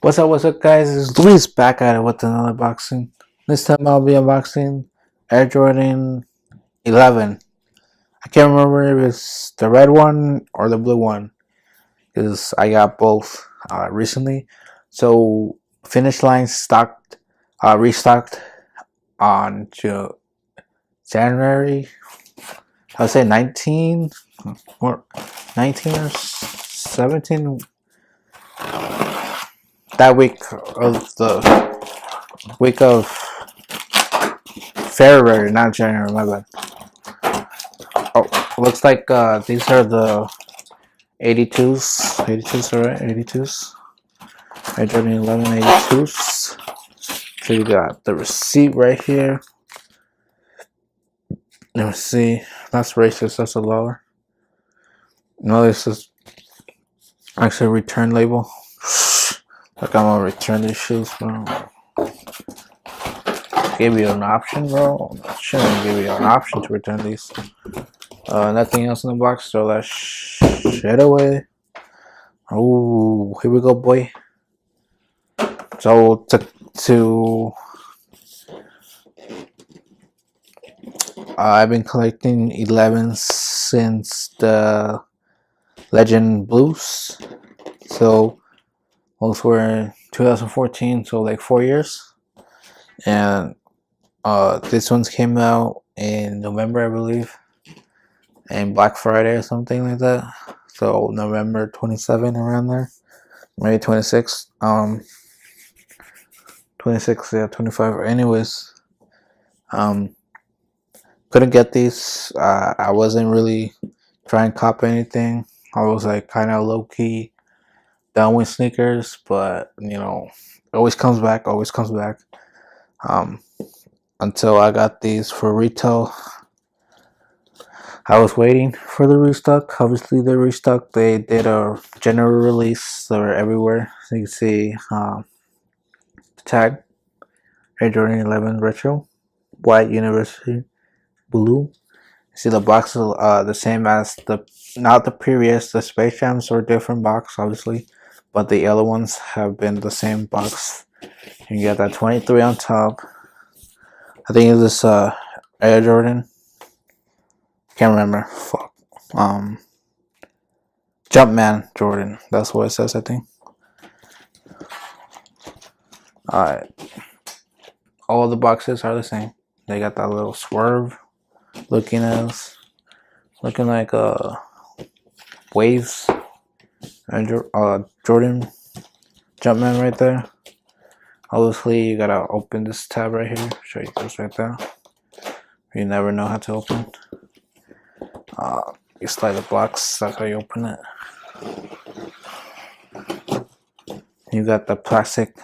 What's up, guys? It's Luis back at it with another boxing. This time I'll be unboxing Air Jordan 11. I can't remember if it's the red one or the blue one because I got both recently. So finish line restocked on January. I would say 19 or 19 or 17. That week of February, not January, my bad. Oh, looks like these are the 82s. 82s, alright, 82s. Air Jordan 11 82s. So you got the receipt right here. Let me see. That's racist, that's a lower. No, this is actually a return label. Like I'm gonna return these shoes, bro. Give you an option, bro. Shouldn't give you an option to return these. Nothing else in the box, throw that shit away. Oh, here we go, boy. So I've been collecting 11 since the Legend Blues. So those were in 2014, so like 4 years. And this one's came out in November, I believe, and Black Friday or something like that. So November 27, around there, maybe 26. 26, yeah, 25. Anyways, couldn't get these. I wasn't really trying to cop anything. I was like kind of low key done with sneakers, but you know, always comes back. Always comes back. Until I got these for retail. I was waiting for the restock. Obviously, the restock, they did a general release. They're everywhere. So you can see the tag, Air Jordan 11 Retro, white University blue. You see the box is the same as not the previous. The Space Jams are different box, obviously, but the other ones have been the same box. You get that 23 on top. I think it's this Air Jordan. Can't remember. Fuck. Jumpman Jordan. That's what it says, I think. Alright. All the boxes are the same. They got that little swerve looking like waves. And Jordan Jumpman right there. Obviously, you gotta open this tab right here. Show you this right there. You never know how to open. You slide the box. That's how you open it. You got the plastic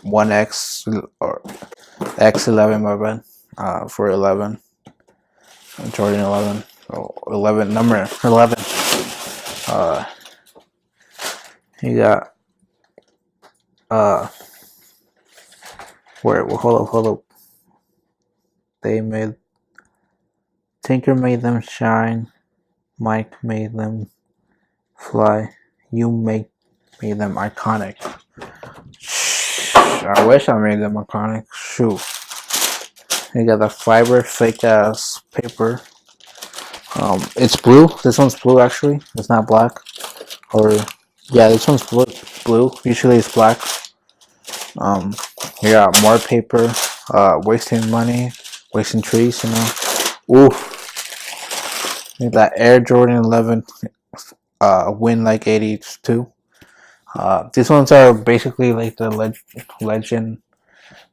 1X or X11, my bad, for 11. Jordan 11. So 11, number 11. You got hold up. Tinker made them shine. Mike made them fly. You made them iconic. I wish I made them iconic. Shoot. You got the fiber fake ass paper. It's blue. This one's blue actually. It's not black. Or yeah, this one's blue. Usually it's black. You got more paper. Wasting money, wasting trees, you know. Oof. That Air Jordan 11 win like 82. These ones are basically like the Legend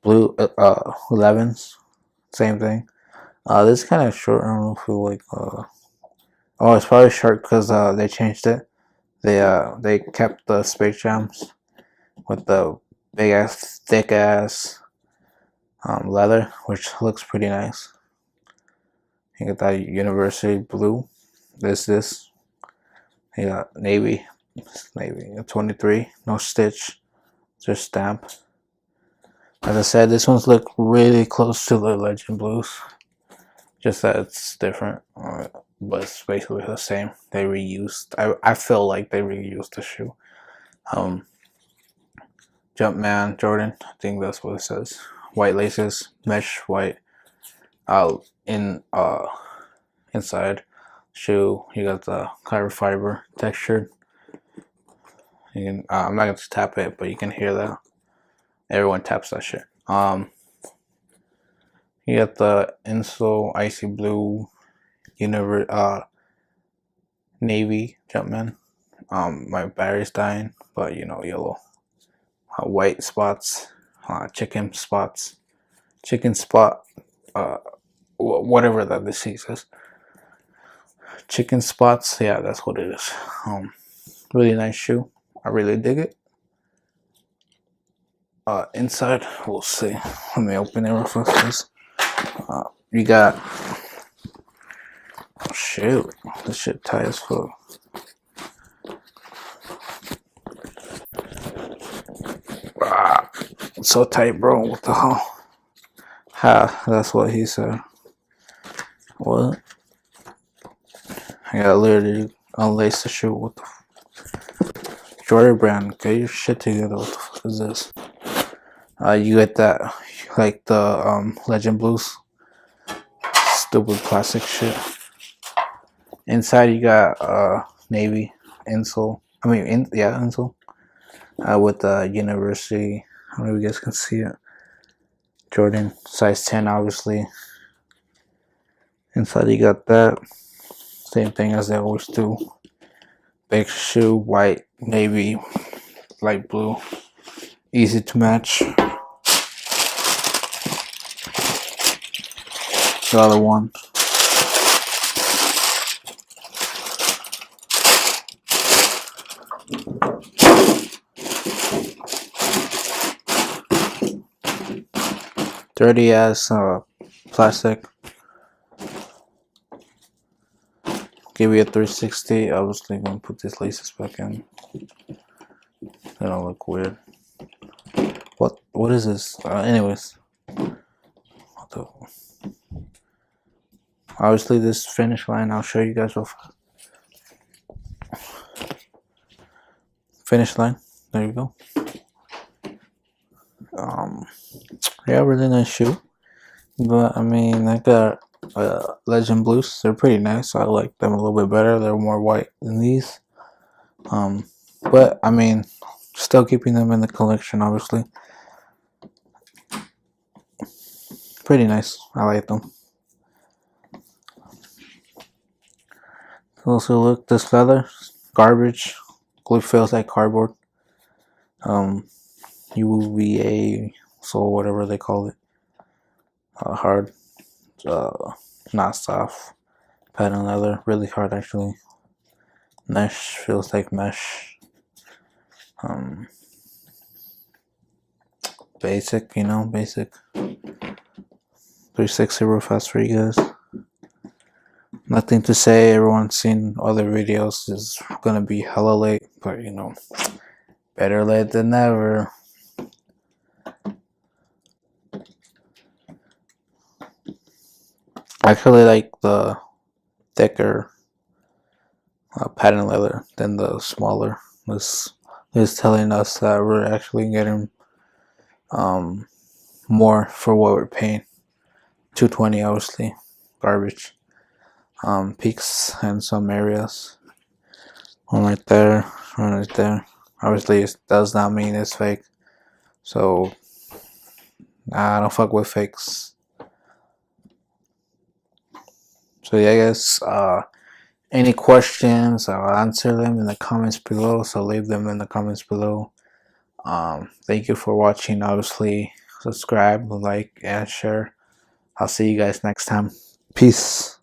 Blue 11s. Same thing. This is kind of short. I don't know if we like. Oh, it's probably short because they changed it. They kept the Space Jams with the big ass, thick ass leather, which looks pretty nice. You got that University blue. This. You got navy, 23, no stitch, just stamp. As I said, this one's look really close to the Legend Blues, just that it's different, but it's basically the same. They reused. I feel like they reused the shoe. Jumpman Jordan. I think that's what it says. White laces, mesh white. Out inside shoe, you got the carbon fiber textured. You can I'm not gonna tap it, but you can hear that. Everyone taps that shit. You got the insole icy blue navy Jumpman. My battery's dying, but you know, yellow. White spots, chicken spots, chicken spot, whatever that this says. Chicken spots, yeah, that's what it is. Really nice shoe. I really dig it. Inside, we'll see. Let me open it real fast. You got, oh, shoot, this shit tight as fuck. It's so tight, bro. What the hell? Ha, that's what he said. What? I gotta literally unlace the shoe. What the Jordan brand? Get your shit together. What the fuck is this? You get that, like the Legend Blues. Stupid plastic shit. Inside you got navy insole. I mean, insole. With the University. I don't know if you guys can see it. Jordan, size 10, obviously. Inside you got that. Same thing as they always do. Big shoe, white, navy, light blue. Easy to match. The other one. Dirty ass plastic. Give you a 360. Obviously, gonna put these laces back in. They don't look weird. What is this? Anyways, obviously this finish line. I'll show you guys real fast. Finish line. There you go. Yeah, really nice shoe. But I mean, I got Legend Blues. They're pretty nice. I like them a little bit better. They're more white than these. But I mean, still keeping them in the collection, obviously. Pretty nice. I like them. Also, look, this leather, garbage. Glue feels like cardboard. UVA, so whatever they call it. Hard, not soft. Patent leather, really hard actually. Mesh, feels like mesh. Basic, you know, basic. 360 real fast for you guys. Nothing to say. Everyone's seen other videos. It's gonna be hella late, but you know, better late than never. I actually like the thicker patent leather than the smaller. This is telling us that we're actually getting more for what we're paying. $220, obviously, garbage. Peaks in some areas. One right there, one right there. Obviously, it does not mean it's fake. So, I don't fuck with fakes. So yeah, guys. Any questions? I'll answer them in the comments below. So leave them in the comments below. Thank you for watching. Obviously, subscribe, like, and share. I'll see you guys next time. Peace.